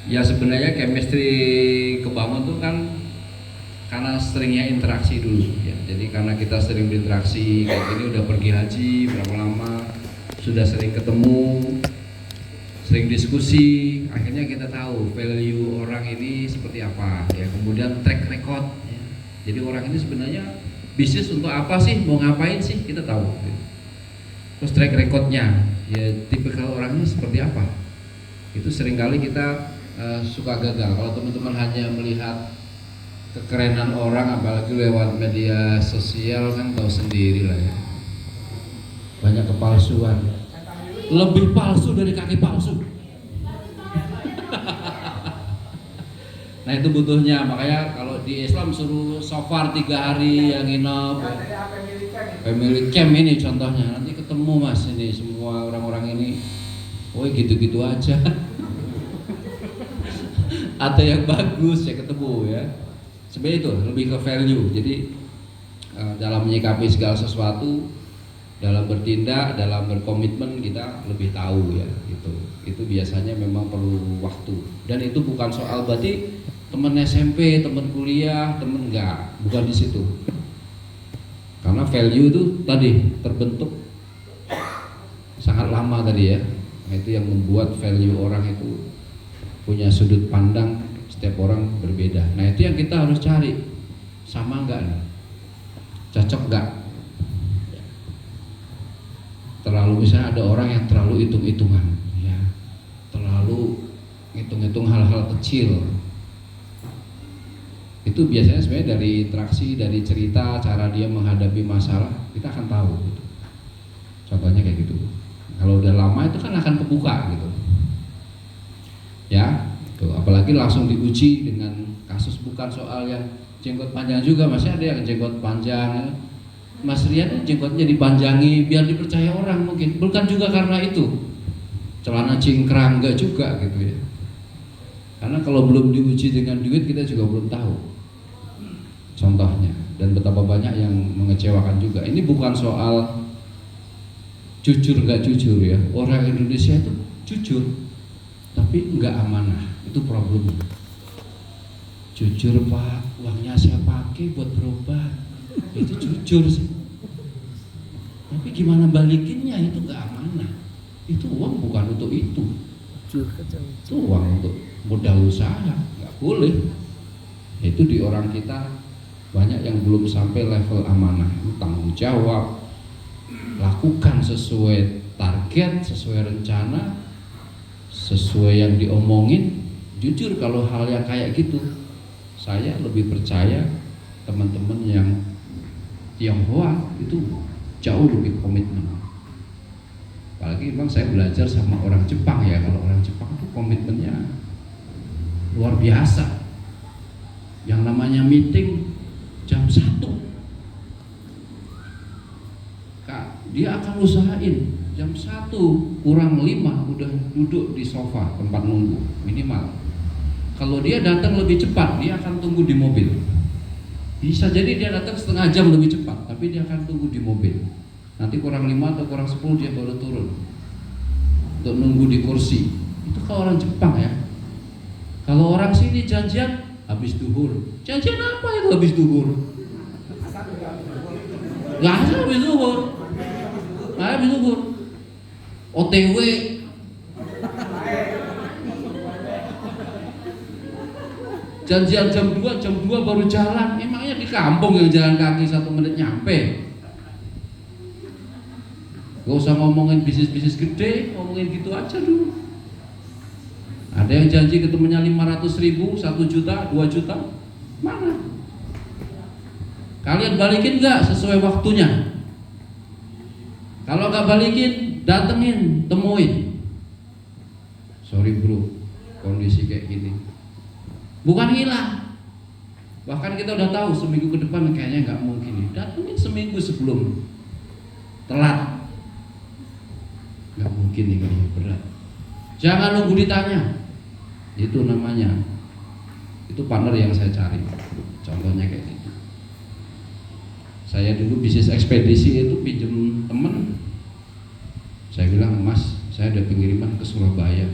Ya sebenarnya chemistry kebangun tuh kan karena seringnya interaksi dulu ya. Jadi karena kita sering berinteraksi kayak gini, udah pergi haji berapa lama, sudah sering ketemu, sering diskusi, akhirnya kita tahu value orang ini seperti apa ya. Kemudian track record ya. Jadi orang ini sebenarnya bisnis untuk apa sih, mau ngapain sih, kita tahu ya. Terus track recordnya ya, tipikal orangnya seperti apa, itu seringkali kita suka gagal kalau teman-teman hanya melihat kekerenan orang, apalagi lewat media sosial kan tahu sendiri lah ya, banyak kepalsuan, lebih palsu dari kaki palsu. Nah itu butuhnya, makanya kalau di Islam suruh safar 3 hari yang nginep ya. Family camp ini contohnya, nanti ketemu mas ini semua orang-orang ini, oh gitu-gitu aja. Ada yang bagus ya ketemu ya. Sebenarnya itu lebih ke value. Jadi dalam menyikapi segala sesuatu, dalam bertindak, dalam berkomitmen kita lebih tahu ya gitu. Itu biasanya memang perlu waktu. Dan itu bukan soal berarti teman SMP, teman kuliah, teman enggak, bukan di situ. Karena value itu tadi terbentuk sangat lama tadi ya. Nah, itu yang membuat value orang itu punya sudut pandang, setiap orang berbeda. Nah itu yang kita harus cari, sama enggak nih, cocok enggak. Terlalu misalnya ada orang yang terlalu hitung-hitungan ya, terlalu ngitung-ngitung hal-hal kecil, itu biasanya sebenarnya dari interaksi, dari cerita, cara dia menghadapi masalah, kita akan tahu gitu. Contohnya kayak gitu. Kalau udah lama itu kan akan kebuka gitu ya, tuh, apalagi langsung diuji dengan kasus, bukan soal yang jenggot panjang juga, masih ada yang jenggot panjang, Mas Rian jenggotnya dipanjangi biar dipercaya orang, mungkin bukan juga karena itu celana cingkrang, enggak juga gitu ya, karena kalau belum diuji dengan duit kita juga belum tahu contohnya, dan betapa banyak yang mengecewakan juga. Ini bukan soal jujur nggak jujur ya, orang Indonesia itu jujur tapi nggak amanah, itu problemnya. Jujur pak, uangnya saya pakai buat berobat, itu jujur sih. Tapi gimana balikinnya, itu nggak amanah. Itu uang bukan untuk itu uang untuk modal usaha, nggak boleh. Itu di orang kita banyak yang belum sampai level amanah, tanggung jawab, lakukan sesuai target, sesuai rencana, sesuai yang diomongin, jujur. Kalau hal yang kayak gitu, saya lebih percaya teman-teman yang Tionghoa itu jauh lebih komitmen. Apalagi memang saya belajar sama orang Jepang ya, kalau orang Jepang itu komitmennya luar biasa. Yang namanya meeting jam 1, Kak, dia akan usahain jam 1 kurang 5 udah duduk di sofa tempat nunggu minimal. Kalau dia datang lebih cepat, dia akan tunggu di mobil. Bisa jadi dia datang setengah jam lebih cepat, tapi dia akan tunggu di mobil. Nanti kurang 5 atau kurang 10 dia baru turun untuk nunggu di kursi. Itu kalau orang Jepang ya. Kalau orang sini janjian habis duhur. Janjian apa itu habis duhur? Gak ada habis duhur. Gak ada habis duhur. OTW. Janjian jam 2 baru jalan. Emangnya di kampung yang jalan kaki 1 menit nyampe? Gak usah ngomongin bisnis-bisnis gede, ngomongin gitu aja dulu. Ada yang janji ketemunya 500.000, 1 juta, 2 juta, mana? Kalian balikin gak sesuai waktunya? Kalau gak balikin, datengin, temuin. Sorry bro, kondisi kayak gini. Bukan hilang. Bahkan kita udah tahu seminggu ke depan kayaknya gak mungkin. Datengin seminggu sebelum. Telat, gak mungkin ini berat. Jangan nunggu ditanya. Itu namanya, itu partner yang saya cari. Contohnya kayak gitu. Saya dulu bisnis ekspedisi itu pinjem temen. Saya bilang, mas, saya ada pengiriman ke Surabaya,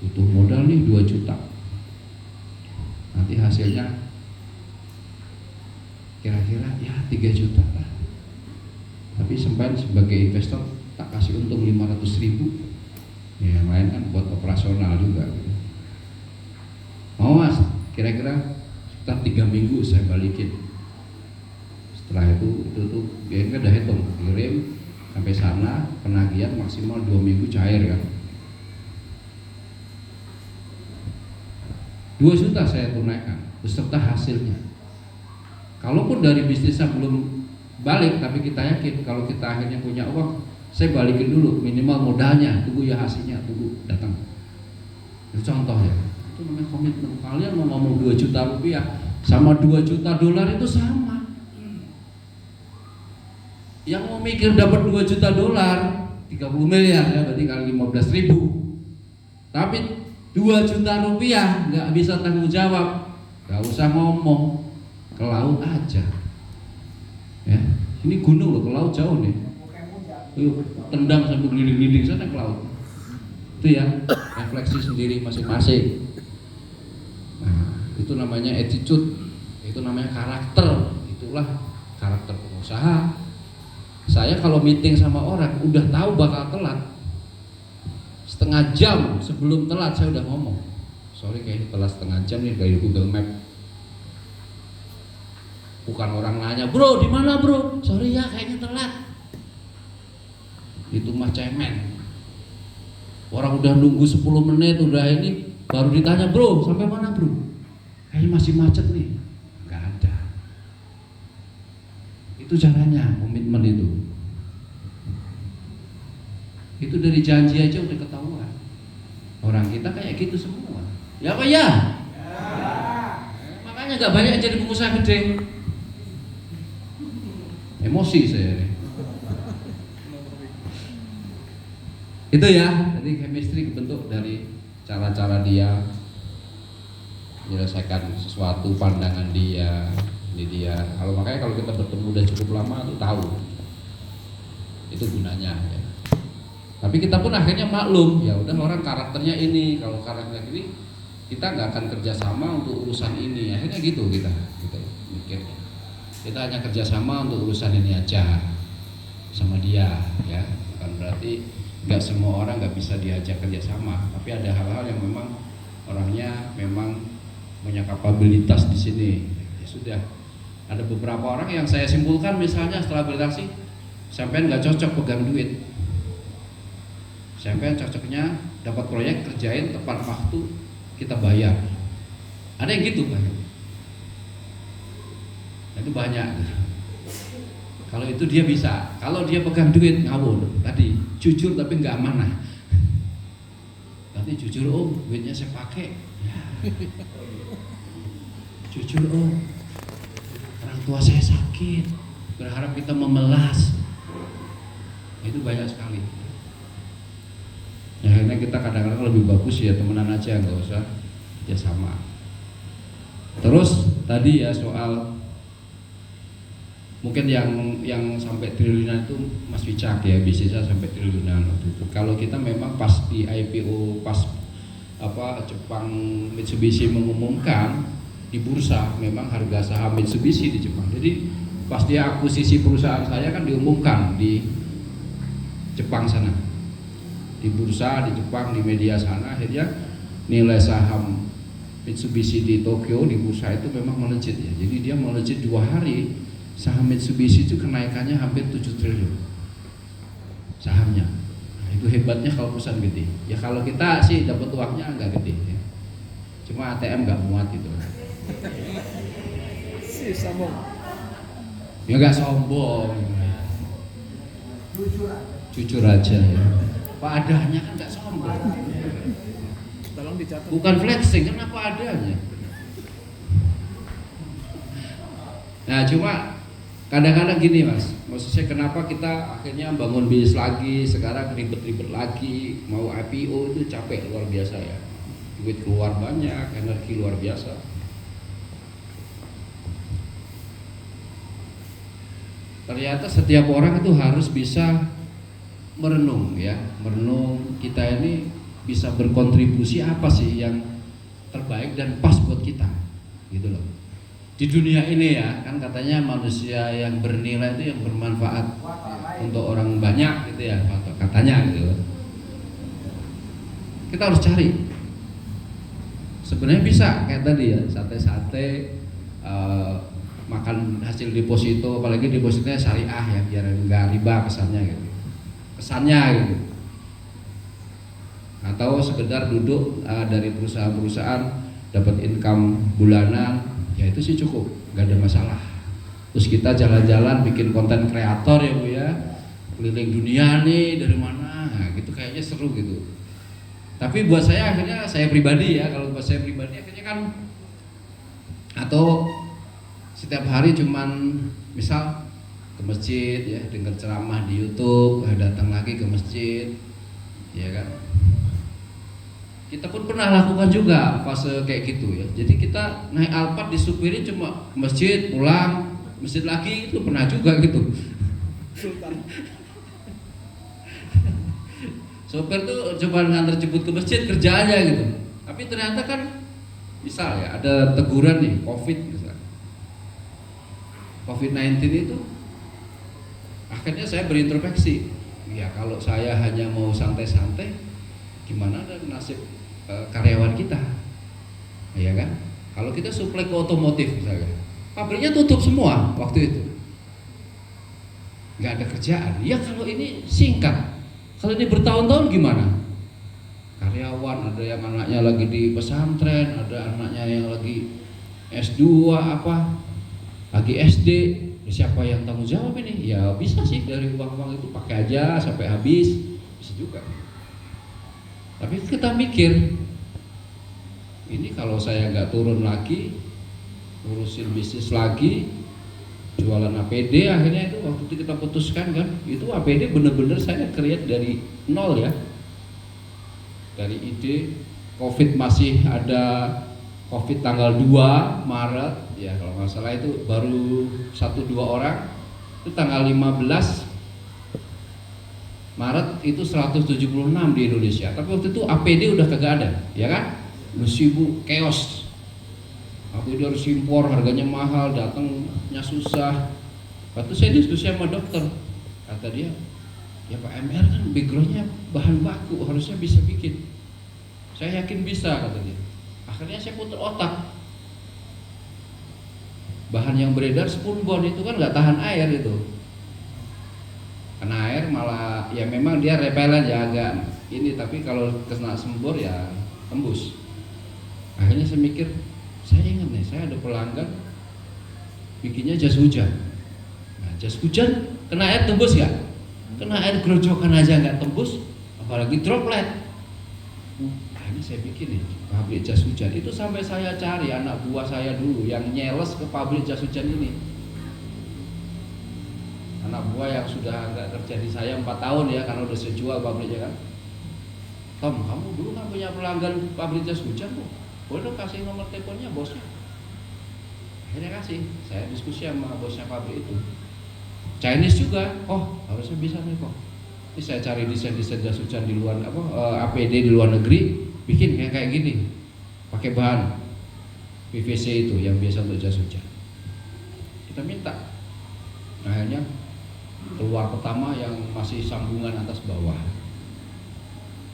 butuh modal nih 2 juta. Nanti hasilnya kira-kira ya 3 juta lah. Tapi sampai sebagai investor tak kasih untung 500.000. Ya, yang lain kan buat operasional juga. Mau mas, kira-kira sekitar 3 minggu saya balikin. Setelah itu tuh biasanya udah hitung, kirim sampai sana, penagihan maksimal 2 minggu cair kan. 2 juta saya tunaikan beserta hasilnya. Kalaupun dari bisnisnya belum balik, tapi kita yakin kalau kita akhirnya punya uang, saya balikin dulu minimal modalnya, tunggu ya hasilnya, tunggu datang. Itu contoh ya. Itu namanya komitmen. Kalian mau ngomong 2 juta rupiah sama 2 juta dolar itu sama. Yang mau mikir dapat 2 juta dolar 30 miliar ya, berarti kali 15.000. Tapi 2 juta rupiah nggak bisa tanggung jawab, nggak usah ngomong, ke laut aja. Ya, ini gunung loh, ke laut jauh nih. Yuk, tendang sampai gelinding-gelinding sana ke laut. Itu ya, refleksi sendiri masing-masing. Nah, itu namanya attitude, itu namanya karakter. Itulah karakter pengusaha. Saya kalau meeting sama orang udah tahu bakal telat, setengah jam sebelum telat saya udah ngomong, sorry kayaknya telat setengah jam nih dari Google Map. Bukan orang nanya, bro di mana bro? Sorry ya kayaknya telat. Itu mah cemen. Orang udah nunggu 10 menit udah ini baru ditanya, bro sampai mana bro? Kayaknya masih macet nih. Nggak ada. Itu caranya komitmen itu. Itu dari janji aja udah ketahuan. Orang kita kayak gitu semua. Ya apa ya? Makanya nggak banyak yang jadi pengusaha gede. Emosi saya nih. Itu ya, jadi chemistry bentuk dari cara-cara dia menyelesaikan sesuatu, pandangan dia, ini dia. Kalau makanya kalau kita bertemu udah cukup lama tuh tahu itu gunanya. Ya. Tapi kita pun akhirnya maklum, ya udah orang karakternya ini, kalau karakternya ini kita nggak akan kerjasama untuk urusan ini. Akhirnya gitu kita mikir. Kita hanya kerjasama untuk urusan ini aja sama dia, ya. Bukan berarti nggak semua orang nggak bisa diajak kerjasama, tapi ada hal-hal yang memang orangnya memang punya kapabilitas di sini. Ya sudah, ada beberapa orang yang saya simpulkan misalnya setelah berinteraksi, sampean nggak cocok pegang duit, sampean cocoknya dapat proyek kerjain tepat waktu kita bayar. Ada yang gitu kan? Itu banyak. Kalau itu dia bisa, kalau dia pegang duit ngawur tadi, jujur tapi nggak amanah. Nanti jujur duitnya saya pakai. Ya. Jujur orang tua saya sakit, berharap kita memelas. Itu banyak sekali. Ya, akhirnya kita kadang-kadang lebih bagus ya temenan aja, nggak usah kerjasama. Terus tadi ya soal mungkin yang sampai triliunan itu Mas Wicak ya, bisnisnya sampai triliunan waktu itu. Kalau kita memang pas di IPO, pas Jepang Mitsubishi mengumumkan di bursa, memang harga saham Mitsubishi di Jepang. Jadi pas dia akuisisi perusahaan saya kan diumumkan di Jepang sana, di bursa di Jepang, di media sana. Akhirnya nilai saham Mitsubishi di Tokyo di bursa itu memang melejit ya. Jadi dia melejit 2 hari. Saham Mitsubishi itu kenaikannya hampir 7 triliun sahamnya. Nah, itu hebatnya kalau perusahaan gede. Ya kalau kita sih dapat uangnya nggak gede ya. Cuma ATM nggak muat gitu. Si sombong. Ya nggak sombong. Jujur aja ya. Apa adanya kan nggak sombong. Tolong dicatat. Bukan flexing kan apa adanya. Nah cuma kadang-kadang gini mas, maksudnya kenapa kita akhirnya bangun bisnis lagi, sekarang ribet-ribet lagi, mau IPO itu capek luar biasa ya, duit keluar banyak, energi luar biasa. Ternyata setiap orang itu harus bisa merenung ya, merenung kita ini bisa berkontribusi apa sih yang terbaik dan pas buat kita, gitu loh. Di dunia ini ya, kan katanya manusia yang bernilai itu yang bermanfaat untuk orang banyak gitu ya, katanya gitu. Kita harus cari. Sebenarnya bisa kayak tadi ya, sate-sate, makan hasil deposito, apalagi depositonya syariah ya, biar nggak riba kesannya gitu. Gitu. Atau sekedar duduk dari perusahaan-perusahaan dapat income bulanan, ya itu sih cukup, nggak ada masalah. Terus kita jalan-jalan bikin konten kreator ya Bu ya, keliling dunia nih dari mana, nah, gitu kayaknya seru gitu. Tapi buat saya akhirnya, saya pribadi ya, kalau buat saya pribadi akhirnya kan, atau setiap hari cuman misal ke masjid ya, dengar ceramah di YouTube, datang lagi ke masjid, ya kan. Kita pun pernah lakukan juga fase kayak gitu ya. Jadi kita naik Alphard disupirin cuma ke masjid, pulang, masjid lagi, itu pernah juga gitu. Sultan. Sopir tuh coba nganter jemput ke masjid, kerja aja gitu. Tapi ternyata kan misal ya ada teguran nih, COVID misal. COVID-19 itu akhirnya saya berintrospeksi. Ya kalau saya hanya mau santai-santai, gimana dan nasib karyawan kita, ya kan? Kalau kita suplai ke otomotif misalnya, pabriknya tutup semua waktu itu, nggak ada kerjaan. Ya kalau ini singkat, kalau ini bertahun-tahun gimana? Karyawan ada yang anaknya lagi di pesantren, ada anaknya yang lagi S2 apa, lagi SD. Siapa yang tanggung jawab ini? Ya bisa sih dari uang-uang itu pakai aja sampai habis, bisa juga. Tapi kita mikir, ini kalau saya nggak turun lagi, ngurusin bisnis lagi, jualan APD, akhirnya itu waktu itu kita putuskan kan, itu APD bener-bener saya create dari nol ya, dari ide. COVID masih ada, COVID tanggal 2 Maret ya kalau nggak salah, itu baru 1-2 orang, itu tanggal 15 Maret itu 176 di Indonesia. Tapi waktu itu APD udah kagak ada, ya kan? Udah sibuk, chaos. APD harus impor, harganya mahal, datangnya susah. Waktu saya diskusi sama dokter, kata dia, ya Pak MR kan backgroundnya bahan baku, harusnya bisa bikin. Saya yakin bisa, kata dia. Akhirnya saya putar otak. Bahan yang beredar spunbond itu kan nggak tahan air itu. Kena air malah ya memang dia repelen ya agak ini, tapi kalau kena sembur ya tembus. Akhirnya saya mikir, saya ingat nih, saya ada pelanggan bikinnya jas hujan. Nah, jas hujan kena air tembus ya? Kena air gerojokan aja nggak tembus, apalagi droplet. Akhirnya saya bikin nih pabrik jas hujan. Itu sampai saya cari anak buah saya dulu yang nyeles ke pabrik jas hujan ini. Anak buah yang sudah agak kerja di saya 4 tahun ya, karena udah saya jual pabriknya kan. Tom, kamu dulu kan punya pelanggan pabrik jas hujan tuh, boleh dong kasih nomor teleponnya bosnya. Akhirnya kasih, saya diskusi sama bosnya pabrik itu. Chinese juga, oh harusnya bisa nih kok. Ini saya cari desain-desain jas hujan di luar APD di luar negeri, bikin kayak gini, pakai bahan PVC itu yang biasa untuk jas hujan. Kita minta, akhirnya keluar pertama yang masih sambungan atas bawah.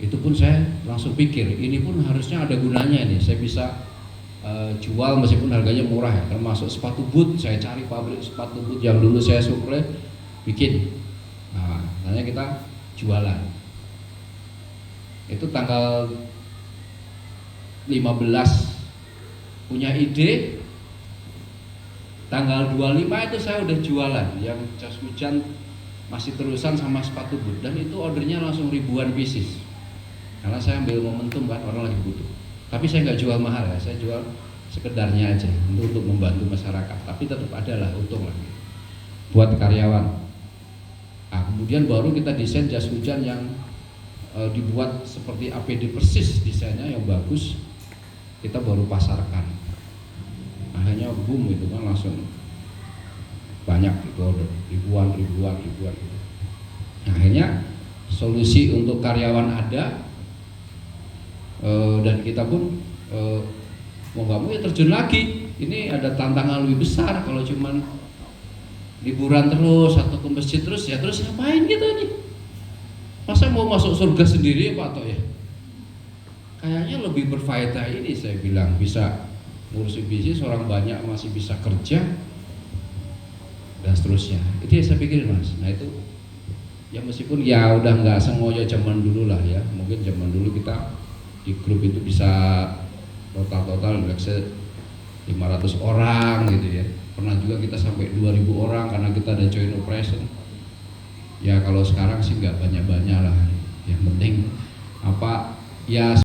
Itu pun saya langsung pikir, ini pun harusnya ada gunanya nih. Saya bisa jual meskipun harganya murah ya. Termasuk sepatu boot, saya cari pabrik sepatu boot yang dulu saya suplai, bikin. Nah, hanya kita jualan. Itu tanggal 15 punya ide. Tanggal 25 itu saya udah jualan yang jas hujan masih terusan sama sepatu boot, dan itu ordernya langsung ribuan pieces. Karena saya ambil momentum kan, orang lagi butuh. Tapi saya nggak jual mahal ya, saya jual sekedarnya aja untuk membantu masyarakat. Tapi tetap ada lah untung lagi buat karyawan. Nah, kemudian baru kita desain jas hujan yang dibuat seperti APD persis, desainnya yang bagus. Kita baru pasarkan. Akhirnya boom itu kan, langsung banyak itu order, ribuan. Nah, akhirnya solusi untuk karyawan ada, dan kita pun mau nggak mau ya terjun lagi. Ini ada tantangan lebih besar. Kalau cuman liburan terus atau ke masjid terus, ya terus ngapain kita nih? Masa mau masuk surga sendiri Pak Tok ya? Kayaknya lebih berfaedah ini, saya bilang, bisa ngurusin bisnis, orang banyak masih bisa kerja dan seterusnya. Itu yang saya pikirin Mas. Nah itu ya meskipun ya udah nggak sengoyo zaman dulu lah ya. Mungkin zaman dulu kita di grup itu bisa total 500 orang gitu ya. Pernah juga kita sampai 2000 orang karena kita ada joint operation. Ya kalau sekarang sih nggak banyak-banyak lah. Yang penting apa ya